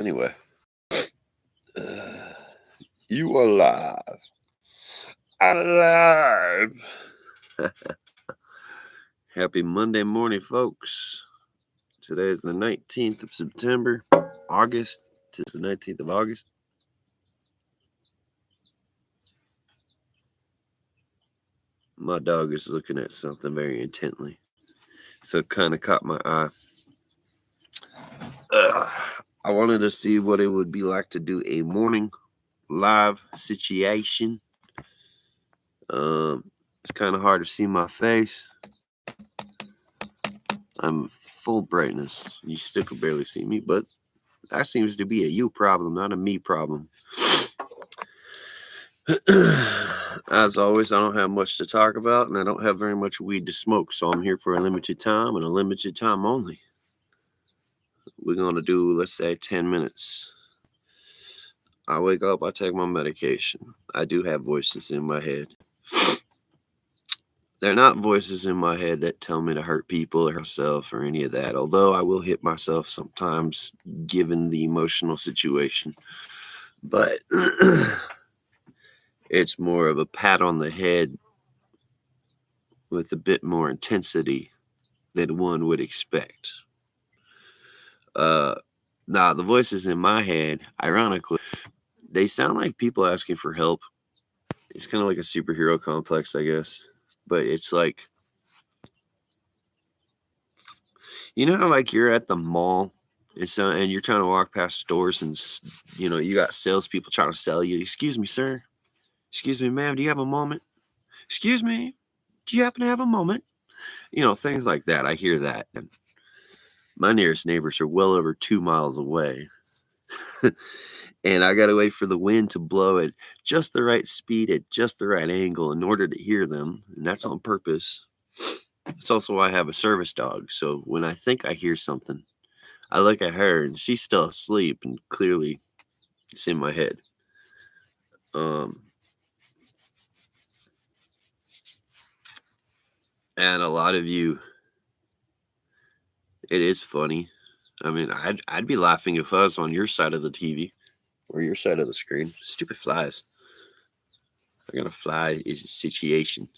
Anyway, uh, you are alive. Alive. Happy Monday morning, folks. Today is the 19th of September. August. Tis the 19th of August. My dog is looking at something very intently. So it kind of caught my eye. I wanted to see what it would be like to do a morning live situation. It's kind of hard to see my face. I'm full brightness. You still can barely see me, but that seems to be a you problem, not a me problem. As always, I don't have much to talk about, and I don't have very much weed to smoke, so I'm here for a limited time and a limited time only. We're going to do, let's say, 10 minutes. I wake up, I take my medication. I do have voices in my head. They're not voices in my head that tell me to hurt people or myself or any of that, although I will hit myself sometimes given the emotional situation. But it's more of a pat on the head with a bit more intensity than one would expect. Now, the voices in my head, ironically, they sound like people asking for help. It's kind of like a superhero complex, I guess. But it's like, you know how like you're at the mall and you're trying to walk past stores and you got salespeople trying to sell you. Excuse me, sir. Excuse me, ma'am. Do you have a moment? Excuse me. Do you happen to have a moment? Things like that. I hear that. And my nearest neighbors are well over 2 miles away. And I got to wait for the wind to blow at just the right speed, at just the right angle in order to hear them. And that's on purpose. That's also why I have a service dog. So when I think I hear something, I look at her and she's still asleep and clearly it's in my head. And a lot of you, it is funny. I mean, I'd be laughing if I was on your side of the TV or your side of the screen. Stupid flies. I got a fly situation.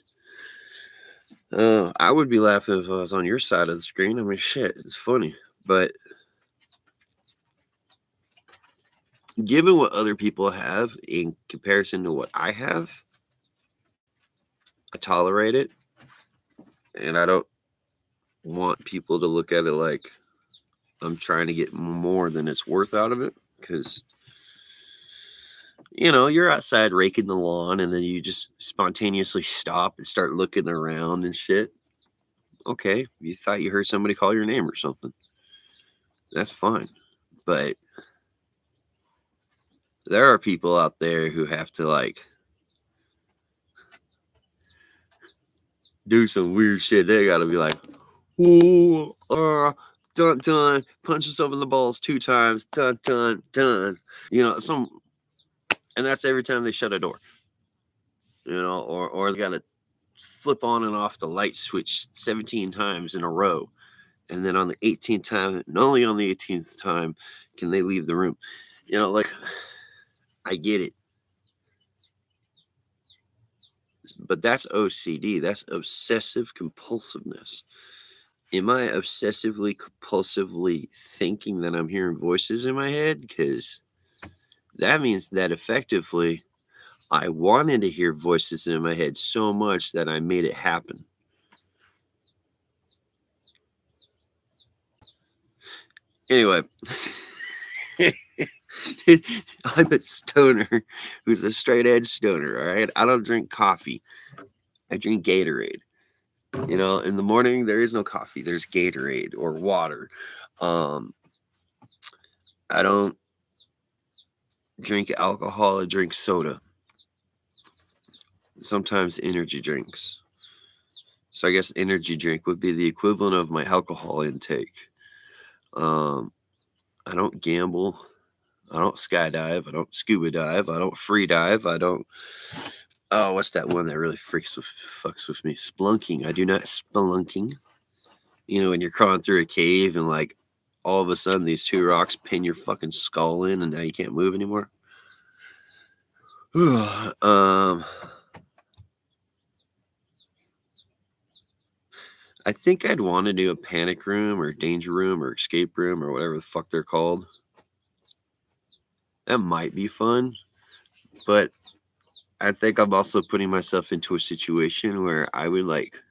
I would be laughing if I was on your side of the screen. I mean, shit, it's funny. But given what other people have in comparison to what I have, I tolerate it. And I don't want people to look at it like I'm trying to get more than it's worth out of it. Because, you're outside raking the lawn and then you just spontaneously stop and start looking around and shit. Okay, you thought you heard somebody call your name or something. That's fine. But there are people out there who have to like do some weird shit. They gotta be like, ooh, dun dun, punch us over the balls 2 times, dun dun dun. And that's every time they shut a door. Or they gotta flip on and off the light switch 17 times in a row. And then on the 18th time, and only on the 18th time, can they leave the room. Like, I get it. But that's OCD. That's obsessive compulsiveness. Am I obsessively compulsively thinking that I'm hearing voices in my head? Because that means that effectively I wanted to hear voices in my head so much that I made it happen. Anyway, I'm a stoner who's a straight edge stoner, all right? I don't drink coffee. I drink Gatorade. In the morning, there is no coffee. There's Gatorade or water. I don't drink alcohol. I drink soda. Sometimes energy drinks. So I guess energy drink would be the equivalent of my alcohol intake. I don't gamble. I don't skydive. I don't scuba dive. I don't free dive. I don't. Oh, what's that one that really fucks with me? Splunking. I do not spelunking. When you're crawling through a cave and like all of a sudden these two rocks pin your fucking skull in, and now you can't move anymore. I think I'd want to do a panic room or danger room or escape room or whatever the fuck they're called. That might be fun, but I think I'm also putting myself into a situation where I would like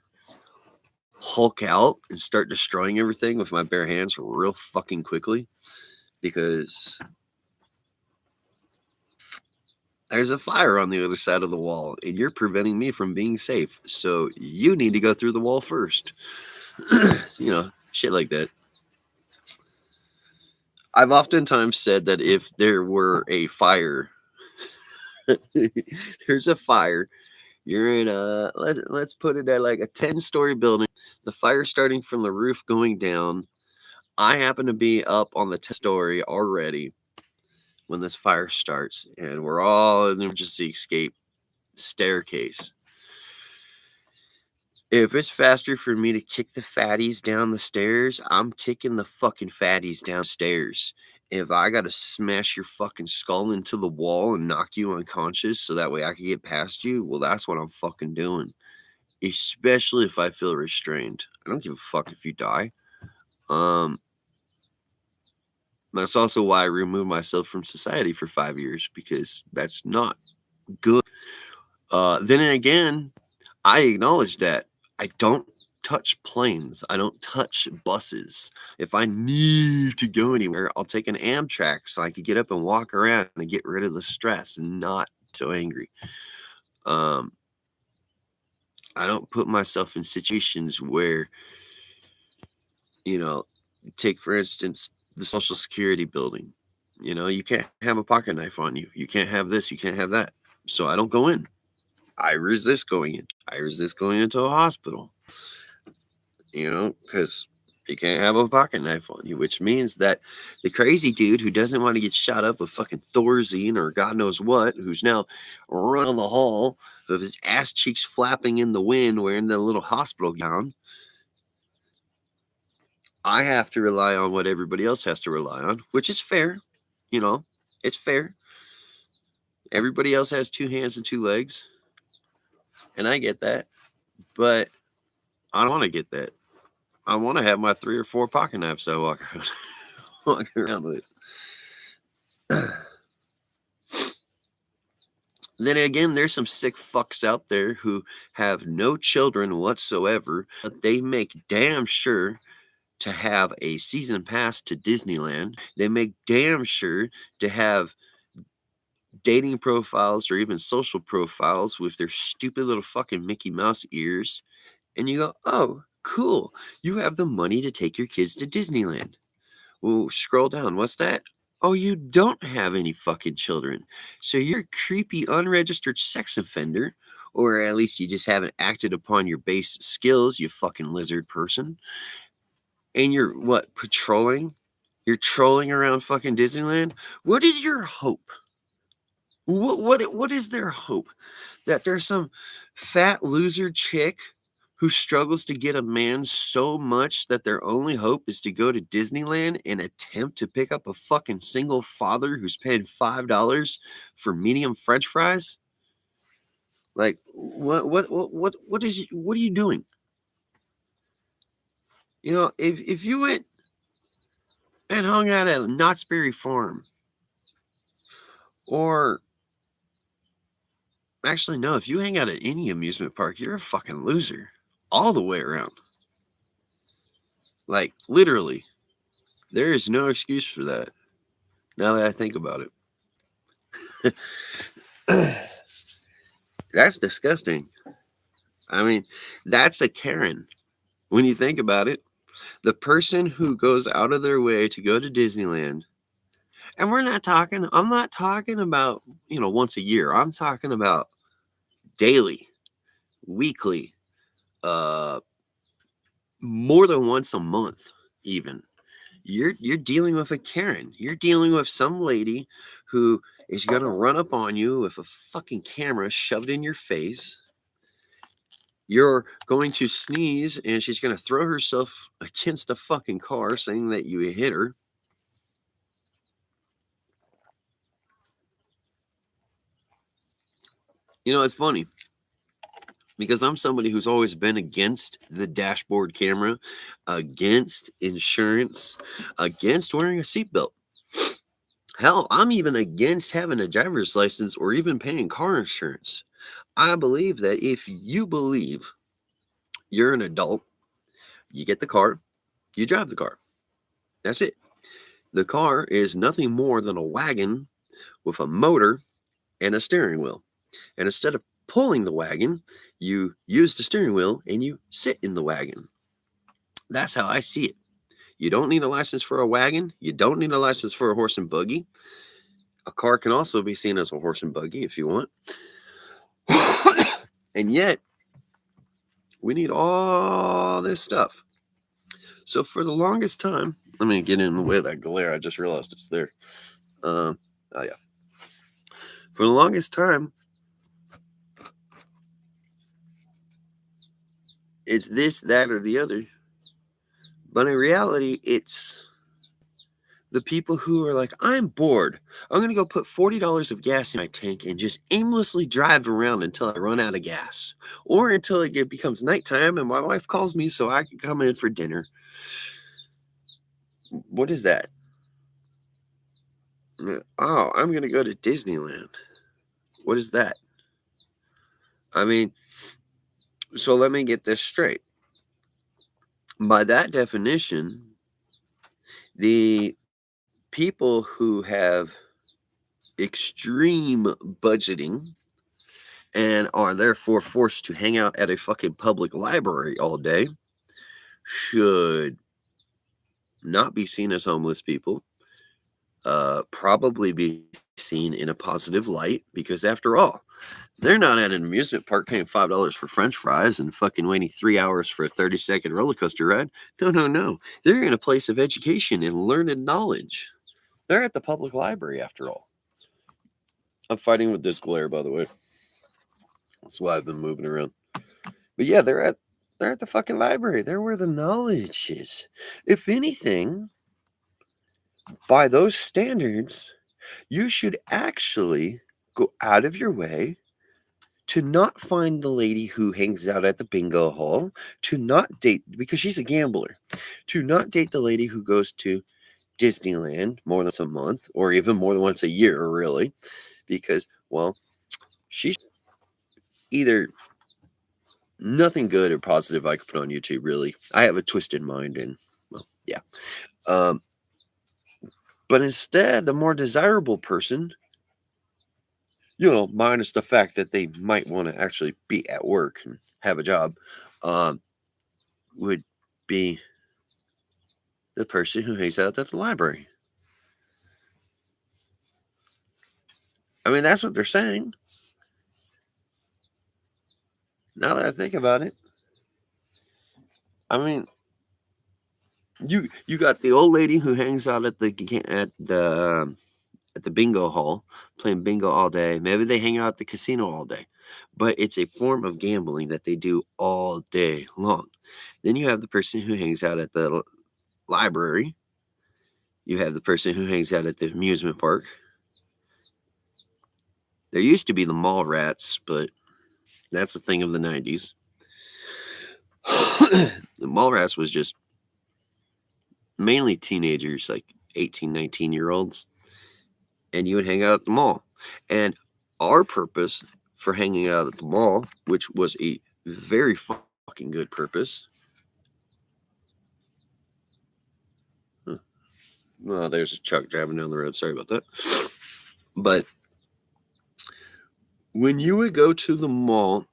Hulk out and start destroying everything with my bare hands real fucking quickly, because there's a fire on the other side of the wall and you're preventing me from being safe. So you need to go through the wall first. Shit like that. I've oftentimes said that if there were a fire, there's a fire, you're in a, let's put it at like a 10-story building, the fire starting from the roof going down. I happen to be up on the 10th story already when this fire starts, and we're all in the emergency escape staircase. If it's faster for me to kick the fatties down the stairs, I'm kicking the fucking fatties downstairs. If I gotta smash your fucking skull into the wall and knock you unconscious so that way I can get past you, well, that's what I'm fucking doing. Especially if I feel restrained. I don't give a fuck if you die. That's also why I removed myself from society for 5 years, because that's not good. Then again, I acknowledge that. I don't touch planes. I don't touch buses. If I need to go anywhere, I'll take an Amtrak so I can get up and walk around and get rid of the stress and not so angry. I don't put myself in situations where, take for instance, the Social Security building. You can't have a pocket knife on you. You can't have this. You can't have that. So I don't go in. I resist going in. I resist going into a hospital. Because you can't have a pocket knife on you, which means that the crazy dude who doesn't want to get shot up with fucking Thorazine or God knows what, who's now running the hall with his ass cheeks flapping in the wind wearing the little hospital gown, I have to rely on what everybody else has to rely on, which is fair. It's fair. Everybody else has 2 hands and 2 legs, and I get that, but I don't want to get that. I want to have my 3 or 4 pocket knives I walk around with. Then again, there's some sick fucks out there who have no children whatsoever, but they make damn sure to have a season pass to Disneyland. They make damn sure to have dating profiles or even social profiles with their stupid little fucking Mickey Mouse ears. And you go, oh, cool. You have the money to take your kids to Disneyland. Well, scroll down. What's that? Oh, you don't have any fucking children. So you're a creepy, unregistered sex offender, or at least you just haven't acted upon your base skills, you fucking lizard person. And you're what, patrolling? You're trolling around fucking Disneyland? What is your hope? What is their hope? That there's some fat loser chick who struggles to get a man so much that their only hope is to go to Disneyland and attempt to pick up a fucking single father who's paying $5 for medium French fries? Like, what are you doing? If you went and hung out at Knott's Berry Farm, or actually no, if you hang out at any amusement park, you're a fucking loser all the way around. Like, literally, there is no excuse for that. Now that I think about it. That's disgusting. I mean, that's a Karen. When you think about it, the person who goes out of their way to go to Disneyland, and I'm not talking about, once a year. I'm talking about daily, weekly, more than once a month, even. You're dealing with a Karen. You're dealing with some lady who is going to run up on you with a fucking camera shoved in your face. You're going to sneeze and she's going to throw herself against a fucking car saying that you hit her. You know, it's funny because I'm somebody who's always been against the dashboard camera, against insurance, against wearing a seatbelt. Hell, I'm even against having a driver's license or even paying car insurance. I believe that if you believe you're an adult, you get the car, you drive the car. That's it. The car is nothing more than a wagon with a motor and a steering wheel. And instead of pulling the wagon, you use the steering wheel and you sit in the wagon. That's how I see it. You don't need a license for a wagon. You don't need a license for a horse and buggy. A car can also be seen as a horse and buggy if you want. And yet, we need all this stuff. So for the longest time, let me get in the way of that glare. I just realized it's there. Oh, yeah. For the longest time, it's this, that, or the other. But in reality, it's the people who are like, I'm bored. I'm going to go put $40 of gas in my tank and just aimlessly drive around until I run out of gas. Or until it becomes nighttime and my wife calls me so I can come in for dinner. What is that? Oh, I'm going to go to Disneyland. What is that? I mean, so let me get this straight. By that definition, the people who have extreme budgeting and are therefore forced to hang out at a fucking public library all day should not be seen as homeless people, probably be seen in a positive light, because after all, they're not at an amusement park paying $5 for French fries and fucking waiting 3 hours for a 30-second roller coaster ride. No. They're in a place of education and learned knowledge. They're at the public library after all. I'm fighting with this glare, by the way. That's why I've been moving around. But yeah, they're at the fucking library. They're where the knowledge is. If anything, by those standards, you should actually go out of your way to not find the lady who hangs out at the bingo hall, to not date, because she's a gambler, to not date the lady who goes to Disneyland more than once a month or even more than once a year, really, because, well, she's either nothing good or positive I could put on YouTube, really. I have a twisted mind, and, well, yeah. But instead, the more desirable person, minus the fact that they might want to actually be at work and have a job, would be the person who hangs out at the library. I mean, that's what they're saying. Now that I think about it, I mean, you got the old lady who hangs out at the bingo hall playing bingo all day. Maybe they hang out at the casino all day, but it's a form of gambling that they do all day long. Then you have the person who hangs out at the library. You have the person who hangs out at the amusement park. There used to be the mall rats, but that's a thing of the 90s. The mall rats was just mainly teenagers, like 18, 19-year-olds. And you would hang out at the mall. And our purpose for hanging out at the mall, which was a very fucking good purpose. Well, there's a truck driving down the road. Sorry about that. But when you would go to the mall,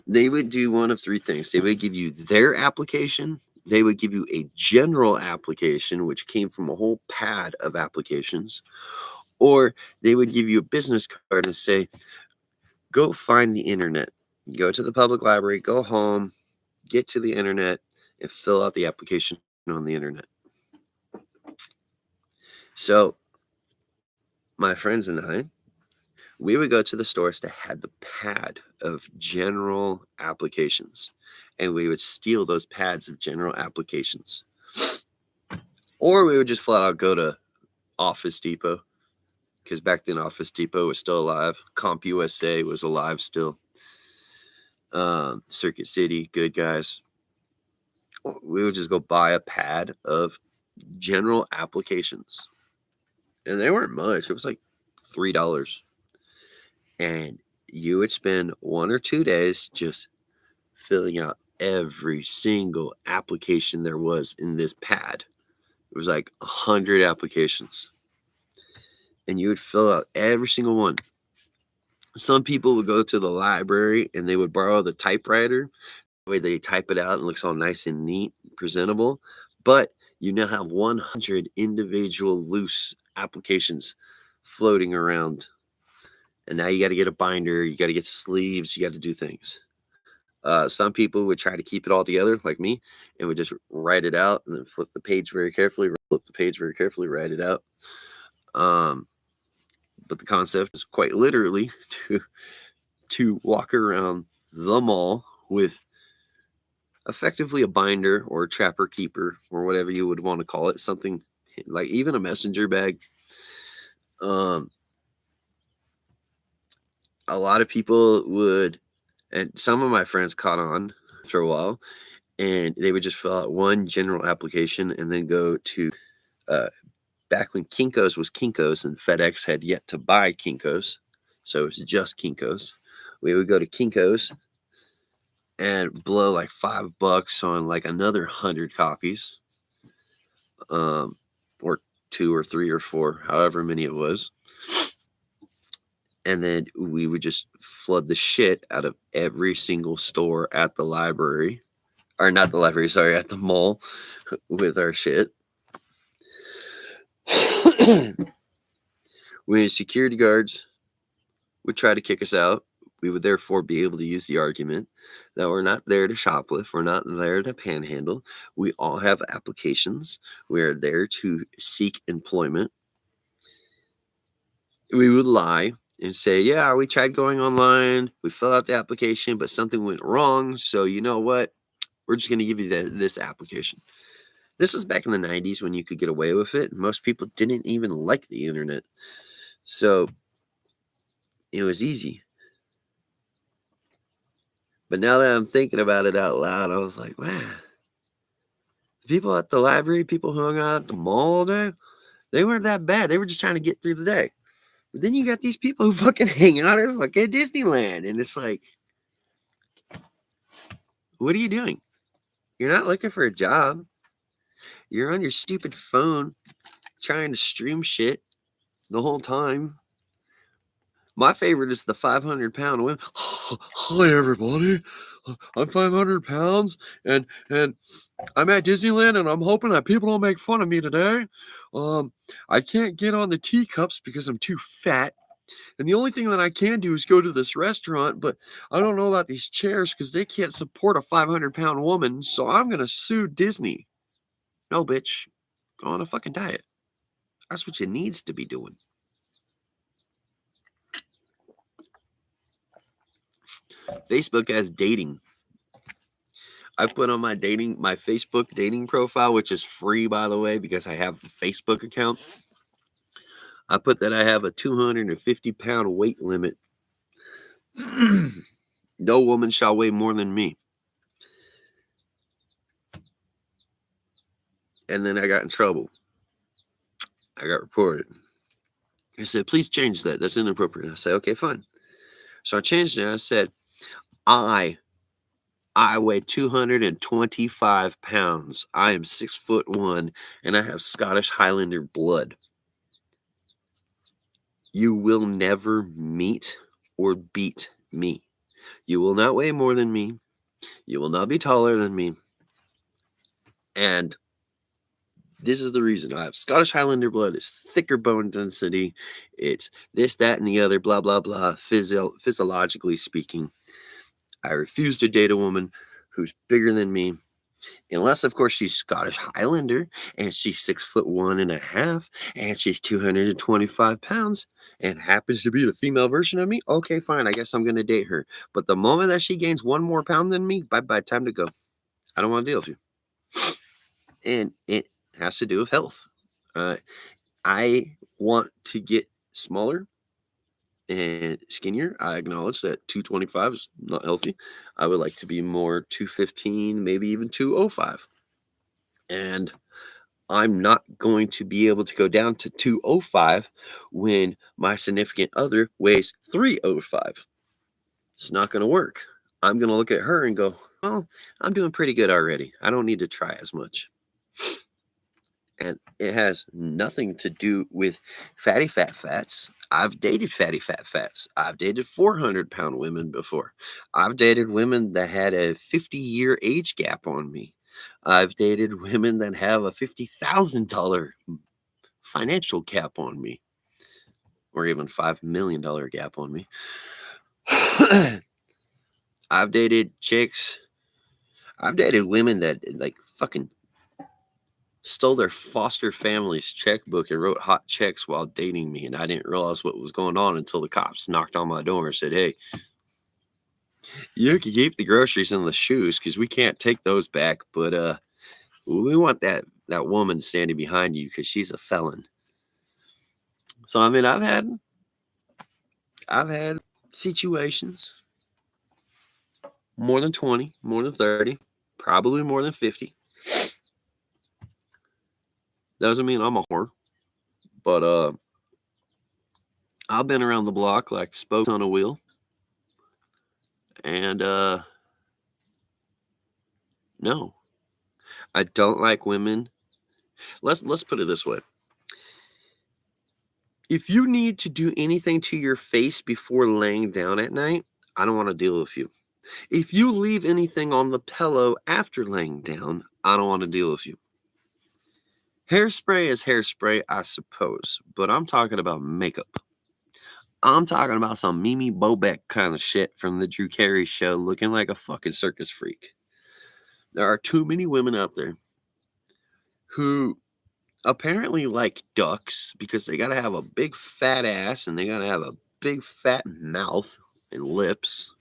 they would do one of three things. They would give you their application. They would give you a general application, which came from a whole pad of applications. Or they would give you a business card and say, go find the internet. Go to the public library, go home, get to the internet, and fill out the application on the internet. So, my friends and I We would go to the stores that had the pad of general applications, and we would steal those pads of general applications. Or we would just flat out go to Office Depot, because back then Office Depot was still alive. CompUSA was alive still. Circuit City, Good Guys. We would just go buy a pad of general applications. And they weren't much. It was like $3. And you would spend 1 or 2 days just filling out every single application there was in this pad. It was like 100 applications. And you would fill out every single one. Some people would go to the library and they would borrow the typewriter. The way they type it out, it looks all nice and neat, presentable. But you now have 100 individual loose applications floating around. And now you got to get a binder, you got to get sleeves, you got to do things. Some people would try to keep it all together, like me, and would just write it out and then flip the page very carefully, write it out. But the concept is quite literally to walk around the mall with effectively a binder or a trapper keeper or whatever you would want to call it, something like even a messenger bag. A lot of people would, and some of my friends caught on for a while, and they would just fill out one general application and then go to, back when Kinko's was Kinko's and FedEx had yet to buy Kinko's, so it was just Kinko's. We would go to Kinko's and blow like $5 on like another 100 copies, or 2 or 3 or 4, however many it was. And then we would just flood the shit out of every single store at the library, or not the library, sorry, at the mall with our shit. When security guards would try to kick us out, we would therefore be able to use the argument that we're not there to shoplift, we're not there to panhandle. We all have applications. We are there to seek employment. We would lie and say, yeah, we tried going online, we filled out the application, but something went wrong. So you know what? We're just going to give you this application. This was back in the 90s when you could get away with it. Most people didn't even like the internet. So it was easy. But now that I'm thinking about it out loud, I was like, man, the people at the library, people who hung out at the mall all day, they weren't that bad. They were just trying to get through the day. But then you got these people who fucking hang out at fucking Disneyland. And it's like, what are you doing? You're not looking for a job. You're on your stupid phone trying to stream shit the whole time. My favorite is the 500-pound women. Hi, everybody. I'm 500 pounds, and I'm at Disneyland, and I'm hoping that people don't make fun of me today. I can't get on the teacups because I'm too fat. And the only thing that I can do is go to this restaurant, but I don't know about these chairs because they can't support a 500-pound woman, so I'm going to sue Disney. No, bitch. Go on a fucking diet. That's what you needs to be doing. Facebook has dating. I put on my Facebook dating profile, which is free, by the way, because I have a Facebook account. I put that I have a 250-pound weight limit. No woman shall weigh more than me. And then I got in trouble. I got reported. I said, please change that. That's inappropriate. I said, okay, fine. So I changed it. I said, I weigh 225 pounds. I am 6'1", and I have Scottish Highlander blood. You will never meet or beat me. You will not weigh more than me. You will not be taller than me. And this is the reason. I have Scottish Highlander blood. It's thicker bone density. It's this, that, and the other, blah, blah, blah. Physiologically speaking, I refuse to date a woman who's bigger than me. Unless, of course, she's Scottish Highlander and she's 6'1.5" and she's 225 pounds and happens to be the female version of me. Okay, fine. I guess I'm going to date her. But the moment that she gains 1 more pound than me, bye bye, time to go. I don't want to deal with you. And it has to do with health. I want to get smaller and skinnier. I acknowledge that 225 is not healthy. I would like to be more 215, maybe even 205. And I'm not going to be able to go down to 205 when my significant other weighs 305. It's not going to work. I'm going to look at her and go, well, I'm doing pretty good already. I don't need to try as much. And it has nothing to do with fatty fats. I've dated fatty fats. I've dated 400-pound women before. I've dated women that had a 50-year age gap on me. I've dated women that have a $50,000 financial gap on me, or even $5 million gap on me. I've dated chicks. I've dated women that like fucking stole their foster family's checkbook and wrote hot checks while dating me, and I didn't realize what was going on until the cops knocked on my door and said, hey, you can keep the groceries and the shoes because we can't take those back, but we want that woman standing behind you because she's a felon. So I mean, I've had situations, more than 20, more than 30, probably more than 50. Doesn't mean I'm a whore, but I've been around the block like spokes on a wheel. And no, I don't like women. Let's put it this way. If you need to do anything to your face before laying down at night, I don't want to deal with you. If you leave anything on the pillow after laying down, I don't want to deal with you. Hairspray is hairspray, I suppose, but I'm talking about makeup. I'm talking about some Mimi Bobek kind of shit from the Drew Carey show, looking like a fucking circus freak. There are too many women out there who apparently like ducks because they gotta have a big fat ass and they gotta have a big fat mouth and lips.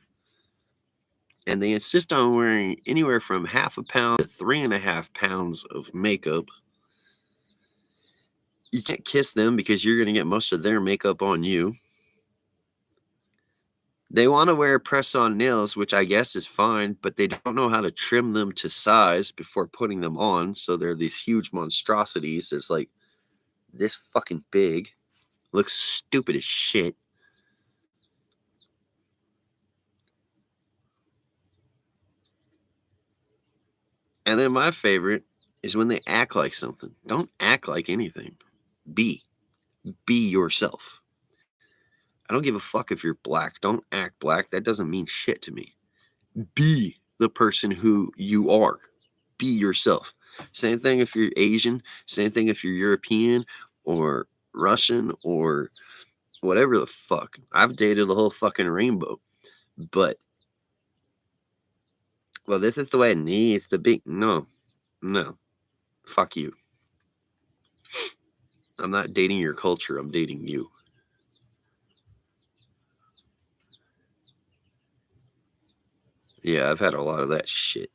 And they insist on wearing anywhere from 0.5 pound to 3.5 pounds of makeup. You can't kiss them because you're gonna get most of their makeup on you. They want to wear press-on nails, which I guess is fine, but they don't know how to trim them to size before putting them on. So they're these huge monstrosities. It's like this fucking big. Looks stupid as shit. And then my favorite is when they act like something. Don't act like anything. Be yourself. I don't give a fuck if you're black. Don't act black. That doesn't mean shit to me. Be the person who you are. Be yourself. Same thing if you're Asian. Same thing if you're European or Russian or whatever the fuck. I've dated the whole fucking rainbow. But, well, this is the way it needs to be. No. Fuck you. I'm not dating your culture. I'm dating you. Yeah, I've had a lot of that shit.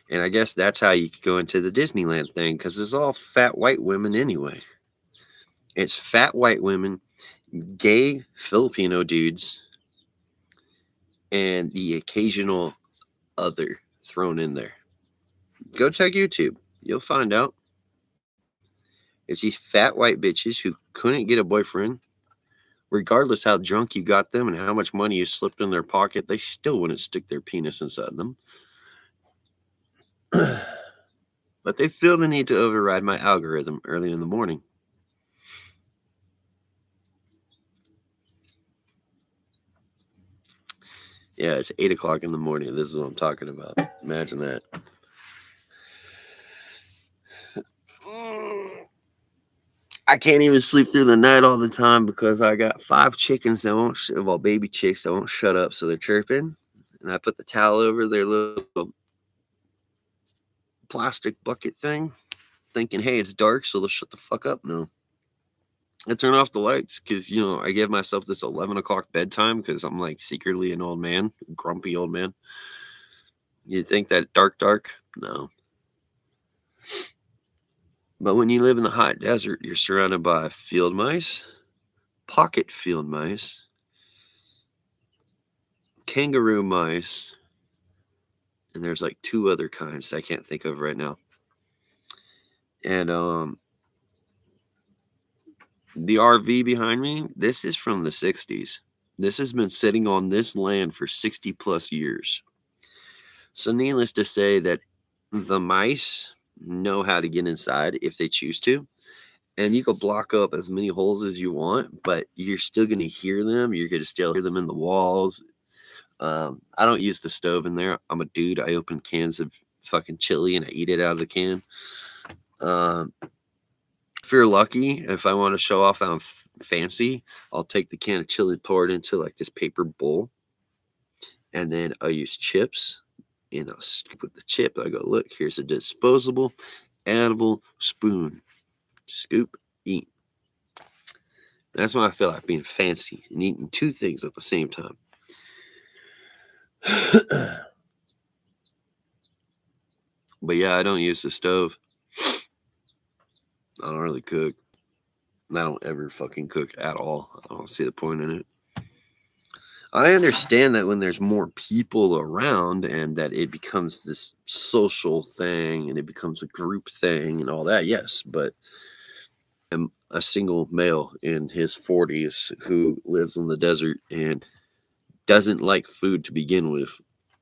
And I guess that's how you could go into the Disneyland thing, because it's all fat white women anyway. It's fat white women, gay Filipino dudes, and the occasional other thrown in there. Go check YouTube. You'll find out. It's these fat white bitches who couldn't get a boyfriend. Regardless how drunk you got them and how much money you slipped in their pocket, they still wouldn't stick their penis inside them. But they feel the need to override my algorithm early in the morning. Yeah, it's 8 o'clock in the morning. This is what I'm talking about. Imagine that. I can't even sleep through the night all the time because I got 5 chickens that won't, baby chicks that won't shut up, so they're chirping. And I put the towel over their little plastic bucket thing, thinking, hey, it's dark, so let's shut the fuck up. No. I turn off the lights because, you know, I give myself this 11 o'clock bedtime because I'm like secretly an old man, grumpy old man. You think that dark? No. But when you live in the hot desert, you're surrounded by field mice, pocket field mice, kangaroo mice, and there's like 2 other kinds I can't think of right now. And the RV behind me, this is from the 60s. This has been sitting on this land for 60 plus years. So needless to say that the mice know how to get inside if they choose to. And you can block up as many holes as you want, but you're still going to hear them. You're going to still hear them in the walls. I don't use the stove in there. I'm a dude. I open cans of fucking chili and I eat it out of the can. If you're lucky, if I want to show off that I'm fancy, I'll take the can of chili, pour it into like this paper bowl, and then I'll use chips. And I'll scoop with the chip. I go, look, here's a disposable, edible spoon. Scoop, eat. That's when I feel like being fancy and eating 2 things at the same time. But yeah, I don't use the stove. I don't really cook. I don't ever fucking cook at all. I don't see the point in it. I understand that when there's more people around and that it becomes this social thing and it becomes a group thing and all that, yes, but I'm a single male in his 40s who lives in the desert and doesn't like food to begin with.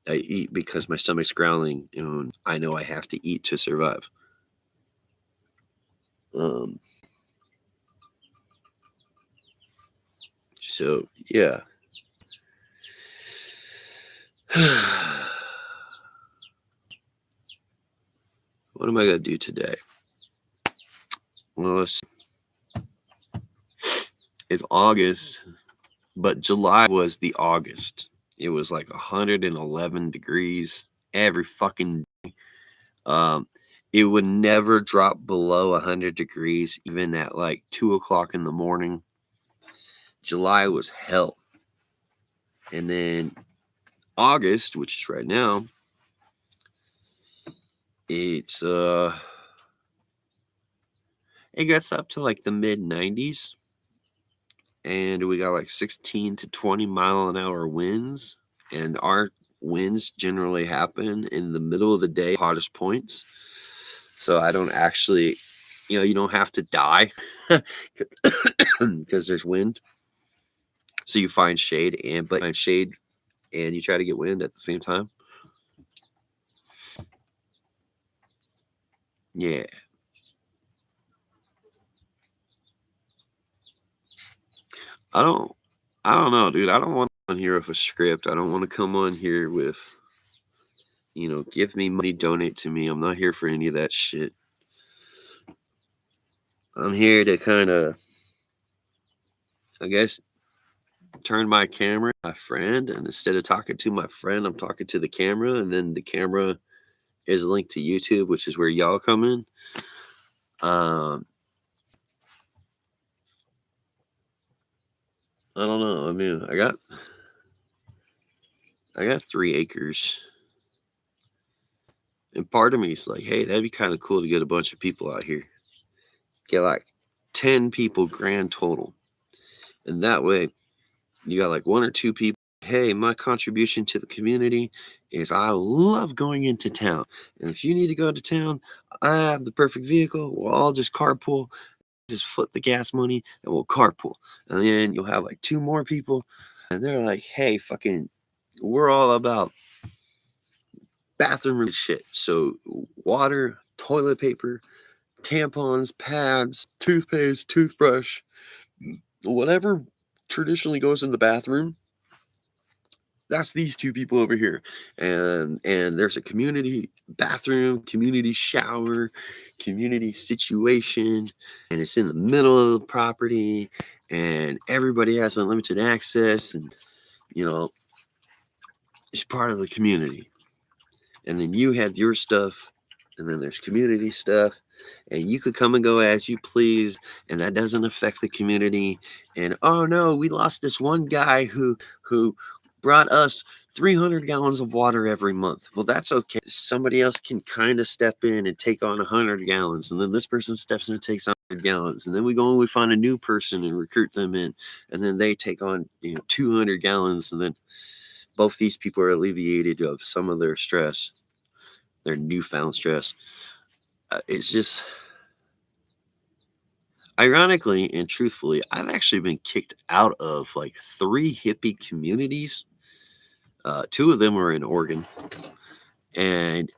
I eat because my stomach's growling and I know I have to eat to survive. So, yeah. What am I going to do today? Well, it's August, but July was the August. It was like 111 degrees every fucking day. It would never drop below 100 degrees, even at like 2 o'clock in the morning. July was hell. And then August, which is right now, it gets up to like the mid 90s. And we got like 16 to 20 mile an hour winds. And our winds generally happen in the middle of the day, hottest points. So I don't actually, you don't have to die because there's wind. So you find shade and you try to get wind at the same time. Yeah. I don't know, dude. I don't want to come on here with a script. I don't want to come on here with, give me money, donate to me. I'm not here for any of that shit. I'm here to kind of, I guess, turn my camera to my friend. And instead of talking to my friend, I'm talking to the camera. And then the camera is linked to YouTube, which is where y'all come in. I don't know. I mean, I got 3 acres. And part of me is like, hey, that'd be kind of cool to get a bunch of people out here. Get like 10 people grand total. And that way, you got like 1 or 2 people. Hey, my contribution to the community is I love going into town. And if you need to go to town, I have the perfect vehicle. We'll all just carpool. Just flip the gas money and we'll carpool. And then you'll have like 2 more people. And they're like, hey, fucking, we're all about bathroom shit. So water, toilet paper, tampons, pads, toothpaste, toothbrush, whatever traditionally goes in the bathroom. That's these 2 people over here. And there's a community bathroom, community shower, community situation, and it's in the middle of the property, and everybody has unlimited access, and it's part of the community. And then you have your stuff and then there's community stuff, and you could come and go as you please, and that doesn't affect the community. And oh no, we lost this one guy who brought us 300 gallons of water every month. Well, that's okay. Somebody else can kind of step in and take on 100 gallons, and then this person steps in and takes on 100 gallons, and then we go and we find a new person and recruit them in, and then they take on 200 gallons, and then both these people are alleviated of some of their stress, their newfound stress. It's just, ironically and truthfully, I've actually been kicked out of like 3 hippie communities. 2 of them were in Oregon, and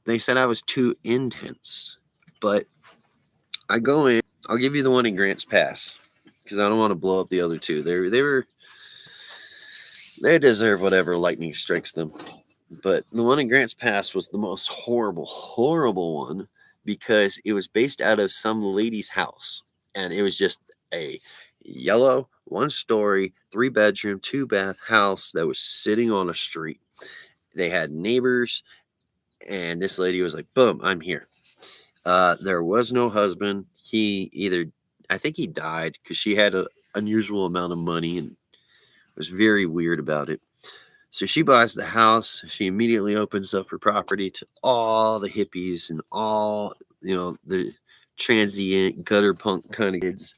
they said I was too intense. But I go in, I'll give you the one in Grants Pass, because I don't want to blow up the other 2. They deserve whatever lightning strikes them. But the one in Grants Pass was the most horrible one, because it was based out of some lady's house, and it was just a yellow 1-story 3-bedroom 2-bath house that was sitting on a street. They had neighbors, and this lady was like, boom, I'm here. There was no husband. I think he died, because she had an unusual amount of money and was very weird about it. So she buys the house. She immediately opens up her property to all the hippies and all, the transient gutter punk kind of kids.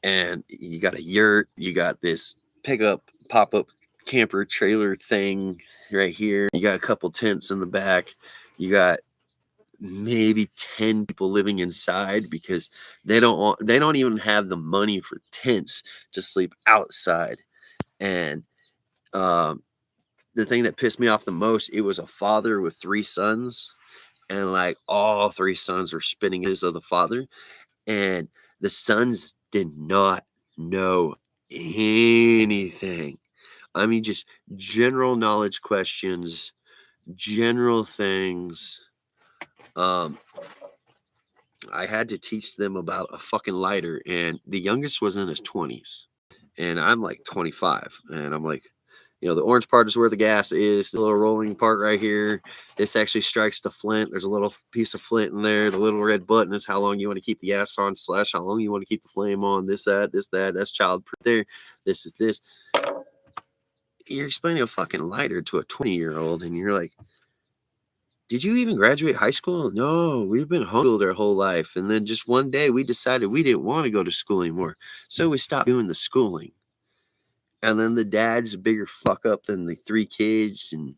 And you got a yurt. You got this pop-up camper trailer thing right here. You got a couple tents in the back. You got maybe 10 people living inside, because they don't even have the money for tents to sleep outside. And the thing that pissed me off the most, it was a father with 3 sons, and like all 3 sons were spitting his of the father, and the sons did not know anything. I mean, just general knowledge questions, general things. I had to teach them about a fucking lighter, and the youngest was in his 20s, and I'm like 25, and I'm like, the orange part is where the gas is, the little rolling part right here. This actually strikes the flint. There's a little piece of flint in there. The little red button is how long you want to keep the gas on / how long you want to keep the flame on. This, that, that's childproof there. This is this. You're explaining a fucking lighter to a 20-year-old, and you're like, did you even graduate high school? No, we've been homeschooled our whole life. And then just one day we decided we didn't want to go to school anymore. So we stopped doing the schooling. And then the dad's a bigger fuck up than the 3 kids. And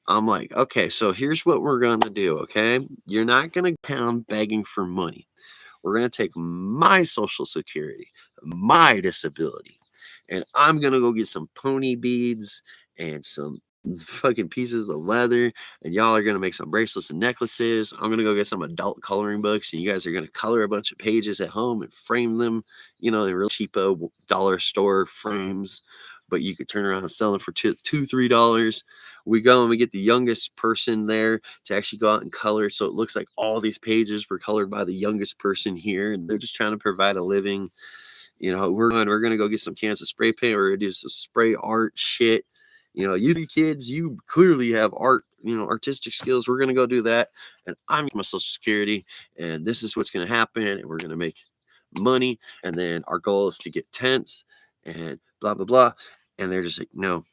I'm like, okay, so here's what we're going to do, okay? You're not going to pound begging for money. We're going to take my Social Security, my disability, and I'm going to go get some pony beads and some fucking pieces of leather, and y'all are going to make some bracelets and necklaces. I'm going to go get some adult coloring books, and you guys are going to color a bunch of pages at home and frame them, the real cheapo dollar store frames, but you could turn around and sell them for $2-3. We go and we get the youngest person there to actually go out and color, so it looks like all these pages were colored by the youngest person here, and they're just trying to provide a living. We're going to go get some cans of spray paint, or do some spray art shit. You kids, you clearly have art, artistic skills. We're going to go do that. And I'm my Social Security, and this is what's going to happen. And we're going to make money. And then our goal is to get tents and blah, blah, blah. And they're just like, no.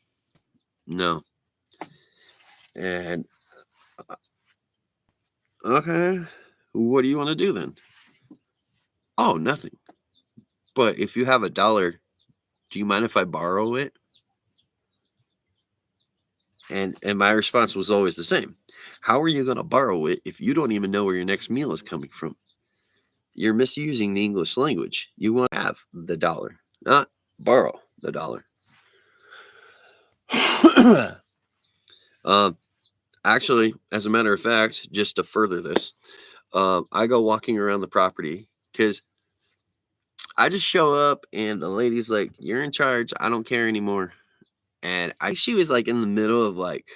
And okay, what do you want to do then? Oh, nothing. But if you have $1, do you mind if I borrow it? And my response was always the same. How are you going to borrow it if you don't even know where your next meal is coming from? You're misusing the English language. You want to have the $1, not borrow the $1. Actually, as a matter of fact, just to further this, I go walking around the property, because I just show up and the lady's like, you're in charge. I don't care anymore. And she was like in the middle of like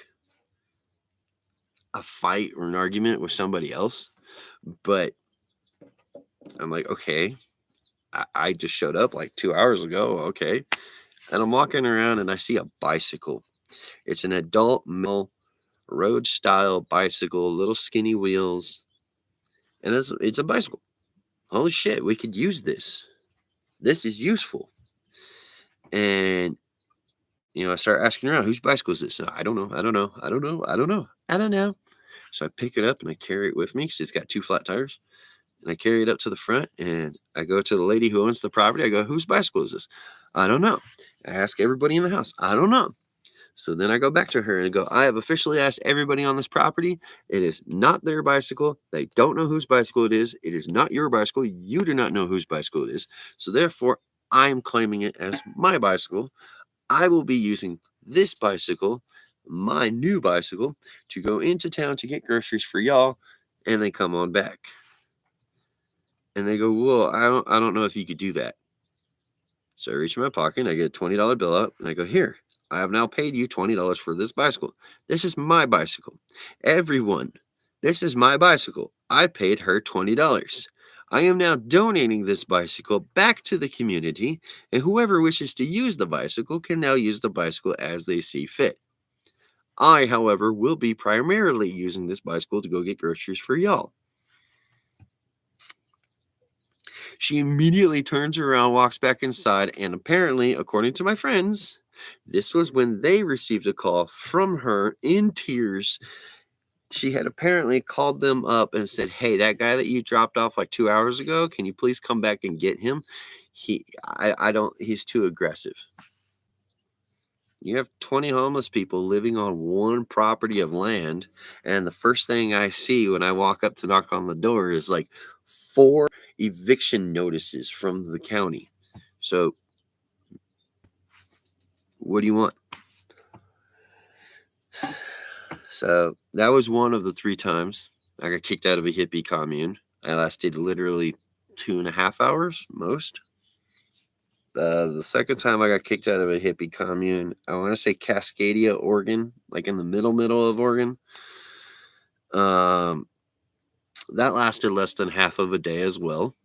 a fight or an argument with somebody else. But I'm like, okay, I just showed up like 2 hours ago. Okay. And I'm walking around and I see a bicycle. It's an adult male road style bicycle, little skinny wheels, and it's a bicycle. Holy shit, we could use this. This is useful. And I start asking around, whose bicycle is this? I don't know. I don't know. I don't know. I don't know. I don't know. So I pick it up and I carry it with me because it's got 2 flat tires. And I carry it up to the front and I go to the lady who owns the property. I go, whose bicycle is this? I don't know. I ask everybody in the house. I don't know. So then I go back to her and go, I have officially asked everybody on this property. It is not their bicycle. They don't know whose bicycle it is. It is not your bicycle. You do not know whose bicycle it is. So therefore, I'm claiming it as my bicycle. I will be using this bicycle, my new bicycle, to go into town to get groceries for y'all. And they come on back. And they go, well, I don't know if you could do that. So I reach in my pocket and I get a $20 bill out and I go, here, I have now paid you $20 for this bicycle. This is my bicycle. Everyone, this is my bicycle. I paid her $20. I am now donating this bicycle back to the community, and whoever wishes to use the bicycle can now use the bicycle as they see fit. I, however, will be primarily using this bicycle to go get groceries for y'all. She immediately turns around, walks back inside, and apparently, according to my friends, this was when they received a call from her in tears. She had apparently called them up and said, hey, that guy that you dropped off like 2 hours ago, can you please come back and get him? He's too aggressive. You have 20 homeless people living on one property of land, and the first thing I see when I walk up to knock on the door is like 4 eviction notices from the county. So, what do you want? So, that was one of the 3 times I got kicked out of a hippie commune. I lasted literally 2.5 hours, most. The second time I got kicked out of a hippie commune, I want to say Cascadia, Oregon, like in the middle of Oregon. That lasted less than half of a day as well.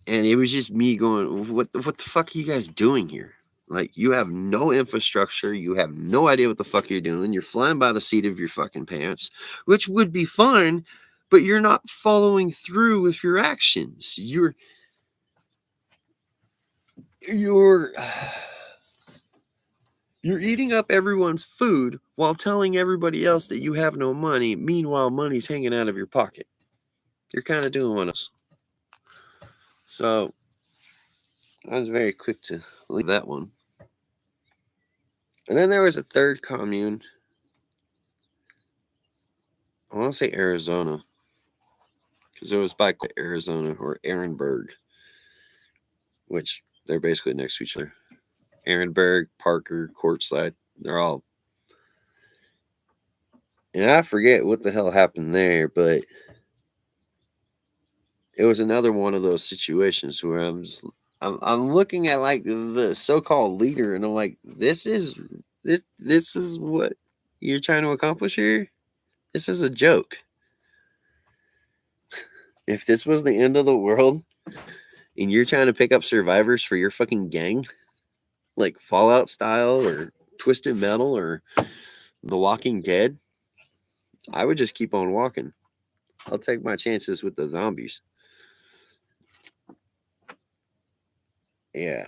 And it was just me going, what the fuck are you guys doing here? Like, you have no infrastructure. You have no idea what the fuck you're doing. You're flying by the seat of your fucking pants, which would be fine, but you're not following through with your actions. You're eating up everyone's food while telling everybody else that you have no money. Meanwhile, money's hanging out of your pocket. You're kind of doing us. So I was very quick to leave that one. And then there was a third commune. I want to say Arizona, because it was by Arizona or Ehrenberg, which they're basically next to each other. Ehrenberg, Parker, Quartzsite, they're all. And I forget what the hell happened there, but it was another one of those situations where I'm looking at like the so-called leader, and I'm like, this is what you're trying to accomplish here. This is a joke. If this was the end of the world, and you're trying to pick up survivors for your fucking gang, like Fallout style or Twisted Metal or The Walking Dead, I would just keep on walking. I'll take my chances with the zombies. Yeah.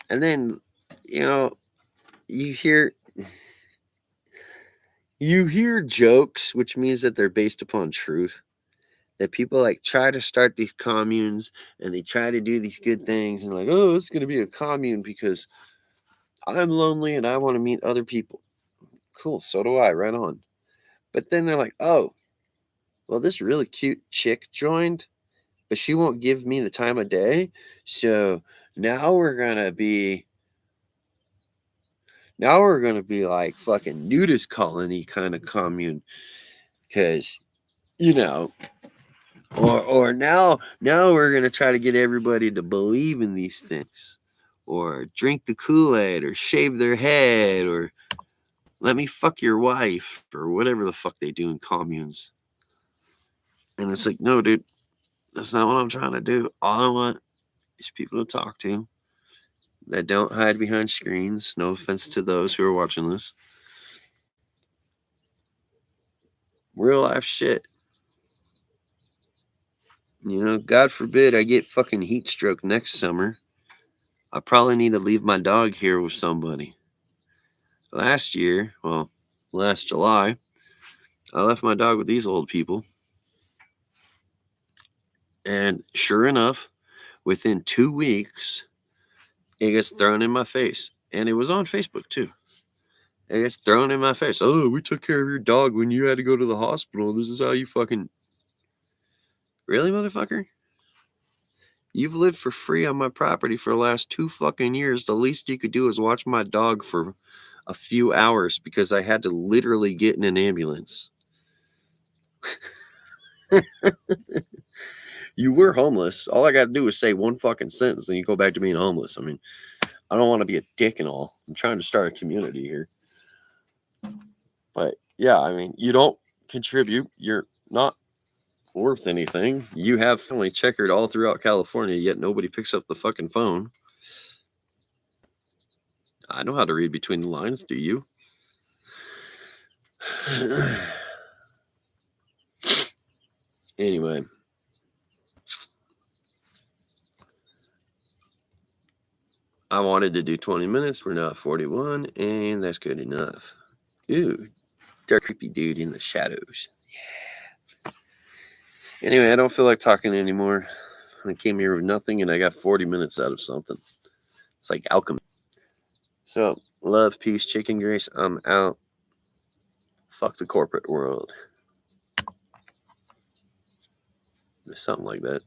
And then, you hear jokes, which means that they're based upon truth. That people like try to start these communes and they try to do these good things and like, oh, it's going to be a commune because I'm lonely and I want to meet other people. Cool, so do I, right on. But then they're like, oh, well, this really cute chick joined, but she won't give me the time of day. So now we're going to be like fucking nudist colony kind of commune. Because, or now we're going to try to get everybody to believe in these things. Or drink the Kool-Aid, or shave their head, or let me fuck your wife, or whatever the fuck they do in communes. And it's like, no, dude, that's not what I'm trying to do. All I want is people to talk to, that don't hide behind screens. No offense to those who are watching this. Real life shit. You know, God forbid I get fucking heat stroke next summer. I probably need to leave my dog here with somebody. Last year, well, last July, I left my dog with these old people. And sure enough, within 2 weeks, it gets thrown in my face. And it was on Facebook too. It gets thrown in my face. Oh, we took care of your dog when you had to go to the hospital. This is how you fucking. Really, motherfucker? You've lived for free on my property for the last 2 fucking years. The least you could do is watch my dog for a few hours because I had to literally get in an ambulance. You were homeless. All I got to do is say one fucking sentence and you go back to being homeless. I mean, I don't want to be a dick and all. I'm trying to start a community here. But yeah, I mean, you don't contribute. You're not worth anything. You have family checkered all throughout California, yet nobody picks up the fucking phone. I know how to read between the lines. Do you? Anyway. I wanted to do 20 minutes. We're now at 41, and that's good enough. Ooh, dark creepy dude in the shadows. Yeah. Anyway, I don't feel like talking anymore. I came here with nothing, and I got 40 minutes out of something. It's like alchemy. So, love, peace, chicken grease. I'm out. Fuck the corporate world. Something like that.